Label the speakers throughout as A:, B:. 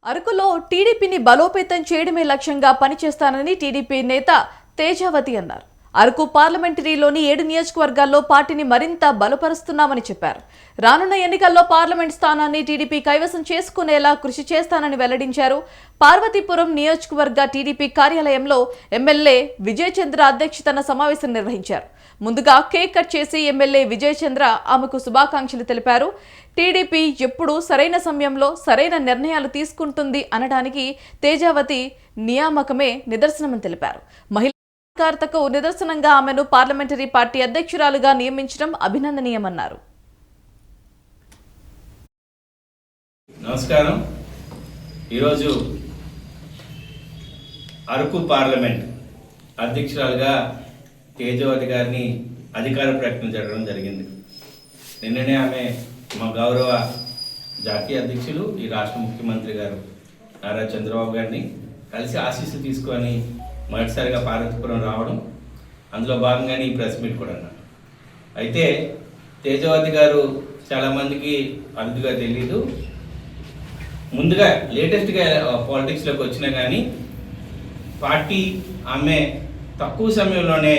A: అరకులో టీడీపీని బలోపేతం చేయడమే లక్ష్యంగా పనిచేస్తానని టీడీపీ నేత తేజావతి అన్నారు. అరకు పార్లమెంటరీలోని 7 నియోజకవర్గాల్లో పార్టీని మరింత బలపరుస్తున్నామని చెప్పారు. రానున్న ఎన్నికల్లో పార్లమెంట్ స్థానాన్ని టీడీపీ కైవసం చేసుకునేలా కృషి చేస్తానని వెల్లడించారు. పార్వతీపురం నియోజకవర్గ టీడీపీ కార్యాలయంలో ఎమ్మెల్యే విజయచంద్ర అధ్యక్షతన సమావేశం నిర్వహించారు. ముందుగా కేక్ కట్ చేసి ఎమ్మెల్యే విజయచంద్ర ఆమెకు శుభాకాంక్షలు తెలిపారు. టీడీపీ ఎప్పుడు సరైన సమయంలో సరైన నిర్ణయాలు తీసుకుంటుంది అనడానికి తేజావతి నియామకమే నిదర్శనమని తెలిపారు. కార్తకు నిదర్శనంగా ఆమెను పార్లమెంటరీ పార్టీ అధ్యక్షురాలుగా నియమించడం అభినందనీయమన్నారు.
B: నమస్కారం. ఈరోజు అరకు పార్లమెంట్ అధ్యక్షురాలుగా తేజావతి గారిని అధికార ప్రకటన జరగడం జరిగింది. నిన్ననే ఆమె మా గౌరవ జాతీయ అధ్యక్షులు ఈ రాష్ట్ర ముఖ్యమంత్రి గారు నారా చంద్రబాబు గారిని కలిసి ఆశీస్సులు తీసుకొని మొదటిసారిగా పార్వతీపురం రావడం, అందులో భాగంగానే ఈ ప్రెస్ మీట్ కూడా అన్నారు. అయితే తేజావతి గారు చాలామందికి అరుదుగా తెలీదు. ముందుగా లేటెస్ట్గా పాలిటిక్స్లోకి వచ్చినా కానీ పార్టీ ఆమె తక్కువ సమయంలోనే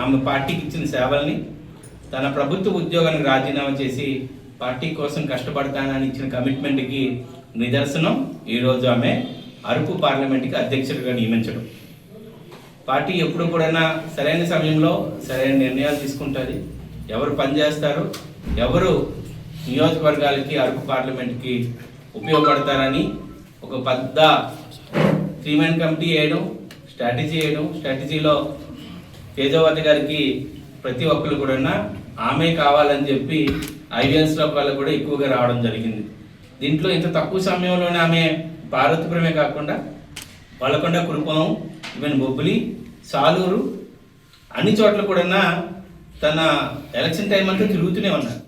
B: ఆమె పార్టీకి ఇచ్చిన సేవల్ని, తన ప్రభుత్వ ఉద్యోగానికి రాజీనామా చేసి పార్టీ కోసం కష్టపడతానని ఇచ్చిన కమిట్మెంట్కి నిదర్శనం ఈరోజు ఆమె అరకు పార్లమెంట్కి అధ్యక్షుడిగా నియమించడం. పార్టీ ఎప్పుడు కూడా సరైన సమయంలో సరైన నిర్ణయాలు తీసుకుంటుంది. ఎవరు పనిచేస్తారు, ఎవరు నియోజకవర్గాలకి అరకు పార్లమెంట్కి ఉపయోగపడతారని ఒక పెద్ద 3-man కమిటీ వేయడం, స్ట్రాటజీలో తేజావతి గారికి ప్రతి ఒక్కరు కూడా ఆమె కావాలని చెప్పి ఐడియన్స్లో వాళ్ళు కూడా ఎక్కువగా రావడం జరిగింది. దీంట్లో ఇంత తక్కువ సమయంలోనే ఆమె పార్వతీపురమే కాకుండా వలకొండ, కురుపాం, ఈవెన్ బొబ్బిలి, సాలూరు అన్ని చోట్ల కూడా తన ఎలక్షన్ టైం అంతా తిరుగుతూనే ఉన్నారు.